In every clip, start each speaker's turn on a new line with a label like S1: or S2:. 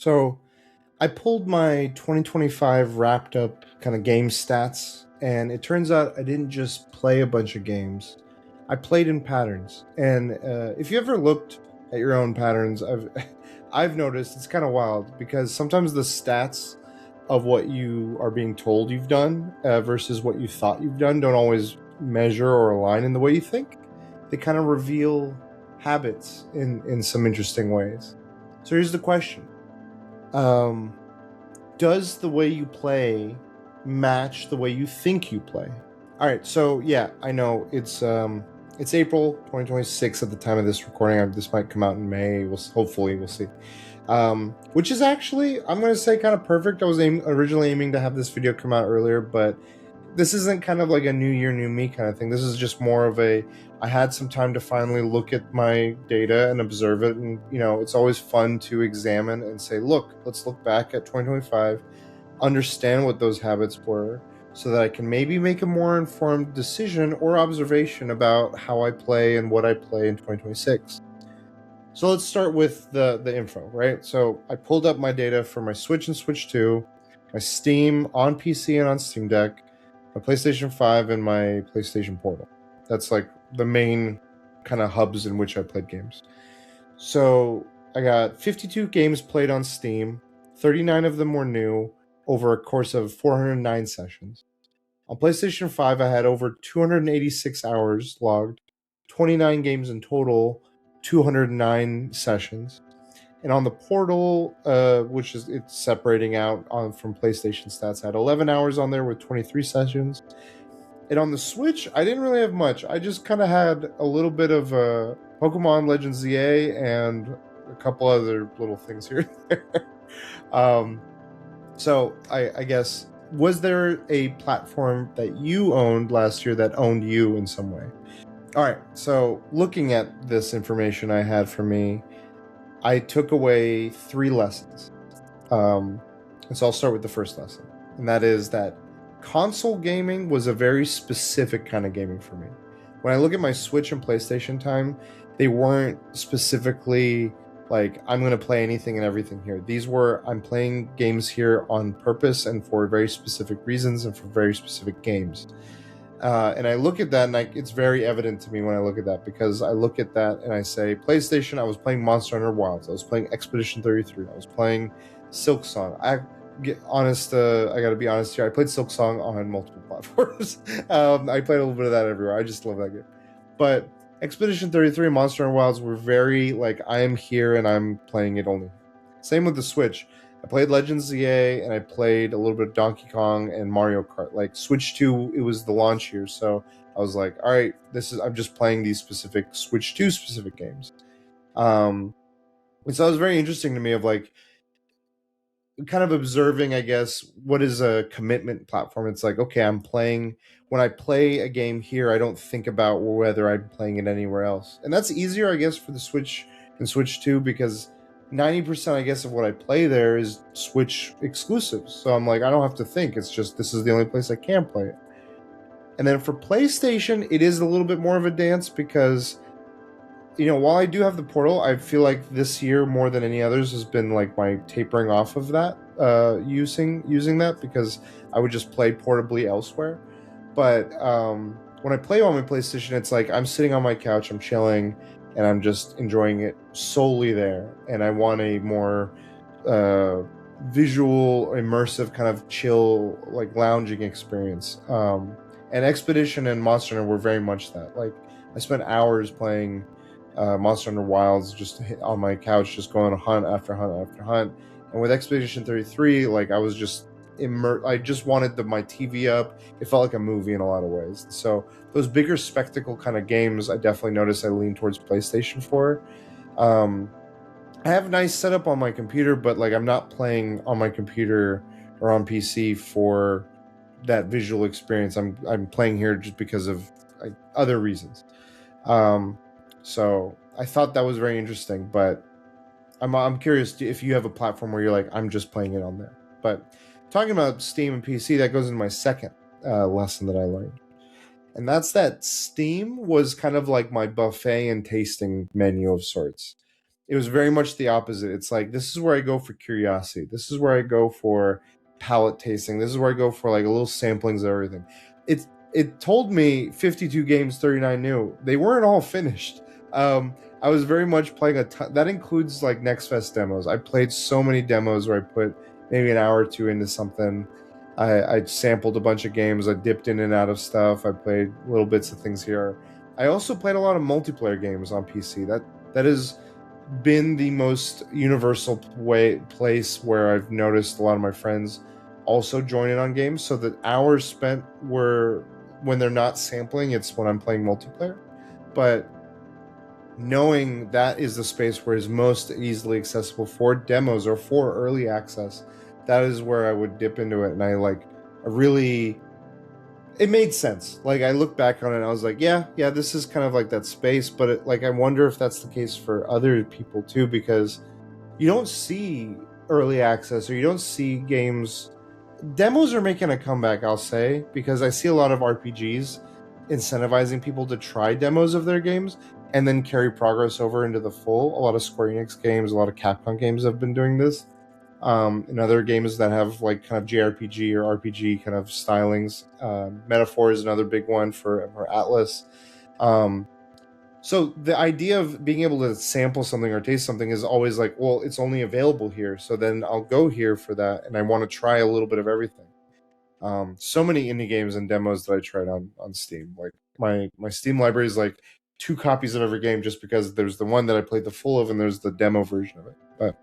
S1: So I pulled my 2025 wrapped up kind of game stats, and it turns out I didn't just play a bunch of games. I played in patterns. And if you ever looked at your own patterns, I've noticed it's kind of wild because sometimes the stats of what you are being told you've done versus what you thought you've done don't always measure or align in the way you think. They kind of reveal habits in some interesting ways. So here's the question. Um, does the way you play match the way you think you play? All right, so yeah, I know it's April 2026 at the time of this recording. This might come out in May. Hopefully we'll see. Which is actually, I'm going to say, kind of perfect. I was originally aiming to have this video come out earlier, but this isn't kind of like a new year, new me kind of thing. This is just more of I had some time to finally look at my data and observe it. And, it's always fun to examine and say, look, let's look back at 2025, understand what those habits were so that I can maybe make a more informed decision or observation about how I play and what I play in 2026. So let's start with the info, right? So I pulled up my data for my Switch and Switch 2, my Steam on PC and on Steam Deck, my PlayStation 5, and my PlayStation Portal. That's like the main kind of hubs in which I played games. So I got 52 games played on Steam, 39 of them were new over a course of 409 sessions. On PlayStation 5, I had over 286 hours logged, 29 games in total, 209 sessions. And on the Portal, which is it's separating out from PlayStation stats, I had 11 hours on there with 23 sessions. And on the Switch, I didn't really have much. I just kind of had a little bit of Pokemon Legends ZA and a couple other little things here and there. So I guess, was there a platform that you owned last year that owned you in some way? All right, so looking at this information I had for me, I took away 3 lessons. And so I'll start with the first lesson, and that is that console gaming was a very specific kind of gaming for me. When I look at my Switch and PlayStation time, they weren't specifically like, I'm going to play anything and everything here. These were, I'm playing games here on purpose and for very specific reasons and for very specific games. And I look at that, and it's very evident to me when I look at that, because I look at that and I say, PlayStation, I was playing Monster Hunter Wilds, I was playing Expedition 33, I was playing Silk Song. I gotta be honest here, I played Silk Song on multiple platforms. I played a little bit of that everywhere. I just love that game. But Expedition 33 and Monster Hunter Wilds were very like, I am here and I'm playing it only. Same with the Switch. I played Legends ZA and I played a little bit of Donkey Kong and Mario Kart. Like Switch 2, it was the launch year, so I was like, all right, I'm just playing these specific Switch 2 specific games. And so it was very interesting to me of like kind of observing, I guess, what is a commitment platform. It's like, okay, when I play a game here, I don't think about whether I'm playing it anywhere else. And that's easier, I guess, for the Switch and Switch 2, because 90%, I guess, of what I play there is Switch exclusives. So I'm like, I don't have to think. It's just, this is the only place I can play it. And then for PlayStation, it is a little bit more of a dance because, while I do have the Portal, I feel like this year more than any others has been like my tapering off of that, using that, because I would just play portably elsewhere. But when I play on my PlayStation, it's like I'm sitting on my couch, I'm chilling, and I'm just enjoying it solely there. And I want a more visual, immersive, kind of chill, like lounging experience. And Expedition and Monster Hunter were very much that. Like, I spent hours playing Monster Hunter Wilds just on my couch, just going hunt after hunt after hunt. And with Expedition 33, like, I was just I just wanted my TV up. It felt like a movie in a lot of ways. So those bigger spectacle kind of games, I definitely noticed I lean towards PlayStation for. I have a nice setup on my computer, but like, I'm not playing on my computer or on PC for that visual experience. I'm playing here just because of other reasons. So I thought that was very interesting, but I'm curious if you have a platform where you're like, I'm just playing it on there. But talking about Steam and PC, that goes into my second lesson that I learned. And that's that Steam was kind of like my buffet and tasting menu of sorts. it was very much the opposite. It's like, this is where I go for curiosity. This is where I go for palate tasting. This is where I go for like a little samplings of everything. It told me 52 games, 39 new. They weren't all finished. I was very much playing a ton. That includes like Next Fest demos. I played so many demos where I put maybe an hour or two into something. I sampled a bunch of games. I dipped in and out of stuff. I played little bits of things here. I also played a lot of multiplayer games on PC. That has been the most universal place where I've noticed a lot of my friends also join in on games. So the hours spent were when they're not sampling, it's when I'm playing multiplayer. But knowing that is the space where is most easily accessible for demos or for early access, that is where I would dip into it. And I really, it made sense. Like, I look back on it and I was like, yeah, this is kind of like that space. But I wonder if that's the case for other people too, because you don't see early access, or you don't see games. Demos are making a comeback, I'll say, because I see a lot of RPGs incentivizing people to try demos of their games and then carry progress over into the full. A lot of Square Enix games, a lot of Capcom games have been doing this. And other games that have like kind of JRPG or RPG kind of stylings. Metaphor is another big one for Atlas. So the idea of being able to sample something or taste something is always like, well, it's only available here, so then I'll go here for that, and I want to try a little bit of everything. So many indie games and demos that I tried on Steam. Like my Steam library is like 2 copies of every game, just because there's the one that I played the full of, and there's the demo version of it. But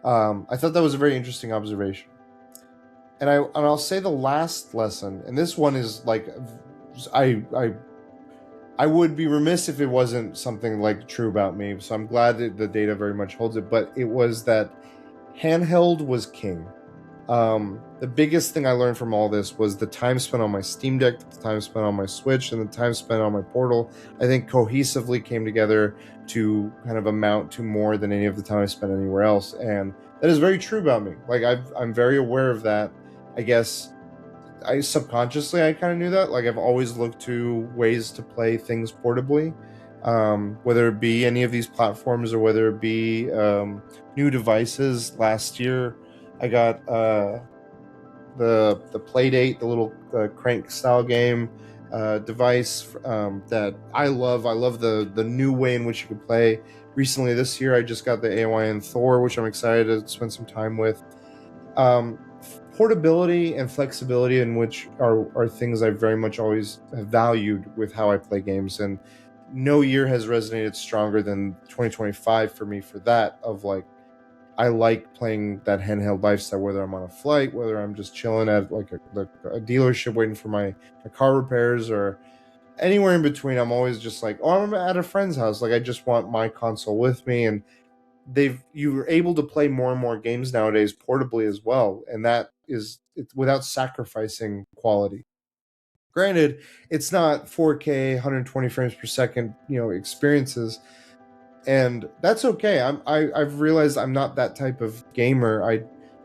S1: I thought that was a very interesting observation. And I'll say the last lesson, and this one is like, I would be remiss if it wasn't something like true about me. So I'm glad that the data very much holds it. But it was that handheld was king. The biggest thing I learned from all this was the time spent on my Steam Deck, the time spent on my Switch, and the time spent on my Portal. I think cohesively came together to kind of amount to more than any of the time I spent anywhere else. And that is very true about me. Like, I'm very aware of that. I guess I subconsciously, I kind of knew that. Like, I've always looked to ways to play things portably, whether it be any of these platforms or whether it be new devices. Last year, I got the Playdate, the little crank style game device that I love. I love the new way in which you can play. Recently, this year, I just got the AYN Thor, which I'm excited to spend some time with. Um, Portability and flexibility, in which are things I very much always have valued with how I play games, and no year has resonated stronger than 2025 for me for that. Of like, I like playing that handheld lifestyle, whether I'm on a flight, whether I'm just chilling at like a dealership waiting for my car repairs, or anywhere in between. I'm always just like, oh, I'm at a friend's house, like I just want my console with me. And you're able to play more and more games nowadays portably as well, and that is without sacrificing quality. Granted, it's not 4K 120 frames per second experiences, and that's okay. I've realized I'm not that type of gamer.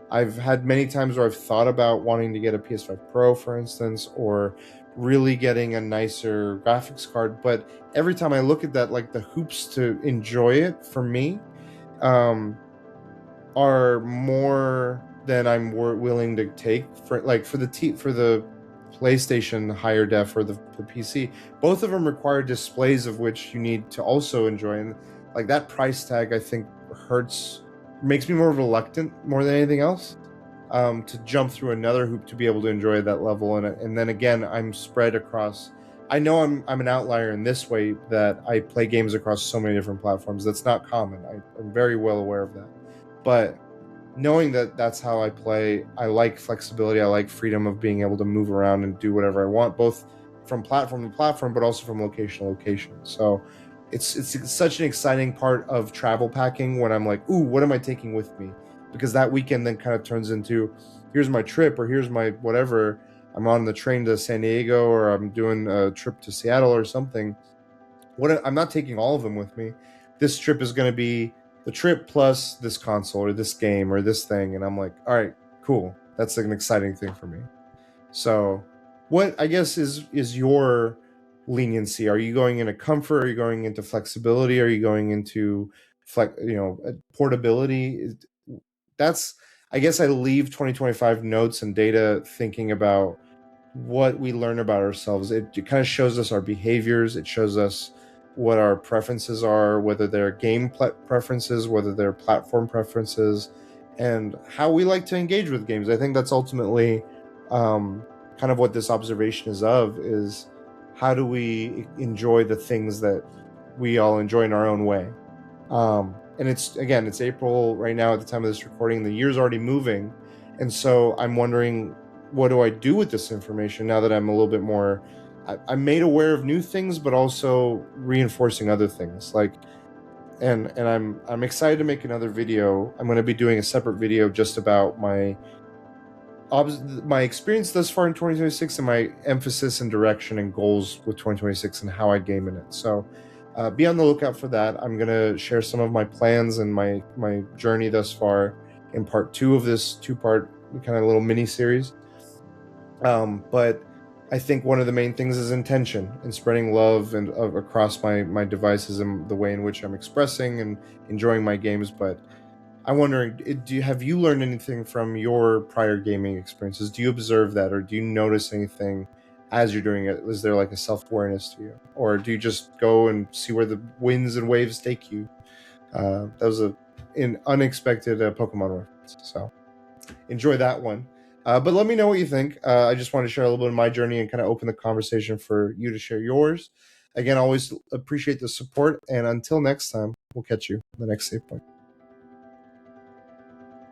S1: I've had many times where I've thought about wanting to get a PS5 Pro, for instance, or really getting a nicer graphics card, but every time I look at that, like, the hoops to enjoy it for me um are more than I'm willing to take for for the PlayStation higher def or the PC. Both of them require displays of which you need to also enjoy, and like that price tag, I think, hurts, makes me more reluctant more than anything else to jump through another hoop to be able to enjoy that level. And then again, I'm spread across. I know I'm an outlier in this way, that I play games across so many different platforms. That's not common. I'm very well aware of that. But knowing that that's how I play, I like flexibility. I like freedom of being able to move around and do whatever I want, both from platform to platform, but also from location to location. So it's such an exciting part of travel packing when I'm like, ooh, what am I taking with me? Because that weekend then kind of turns into, here's my trip, or here's my whatever. I'm on the train to San Diego, or I'm doing a trip to Seattle or something. I'm not taking all of them with me. This trip is going to be the trip plus this console or this game or this thing, and I'm like, all right, cool. That's an exciting thing for me. So, what I guess is your leniency? Are you going into comfort? Are you going into flexibility? Are you going into portability. That's, I guess I leave 2025 notes and data thinking about what we learn about ourselves. It kind of shows us our behaviors. It shows us what our preferences are, whether they're preferences, whether they're platform preferences, and how we like to engage with games. I think that's ultimately kind of what this observation is how do we enjoy the things that we all enjoy in our own way. And it's April right now at the time of this recording. The year's already moving, and so I'm wondering, what do I do with this information now that I'm a little bit more? I'm made aware of new things, but also reinforcing other things. And I'm excited to make another video. I'm going to be doing a separate video just about my experience thus far in 2026 and my emphasis and direction and goals with 2026 and how I game in it. So be on the lookout for that. I'm going to share some of my plans and my journey thus far in part 2 of this 2-part kind of little mini series. But I think one of the main things is intention and spreading love and across my devices and the way in which I'm expressing and enjoying my games. But I'm wondering, have you learned anything from your prior gaming experiences? Do you observe that, or do you notice anything as you're doing it? Is there like a self-awareness to you, or do you just go and see where the winds and waves take you? That was an unexpected Pokemon reference, so enjoy that one. But let me know what you think. I just want to share a little bit of my journey and kind of open the conversation for you to share yours. Again, always appreciate the support, and until next time, we'll catch you in the next save point.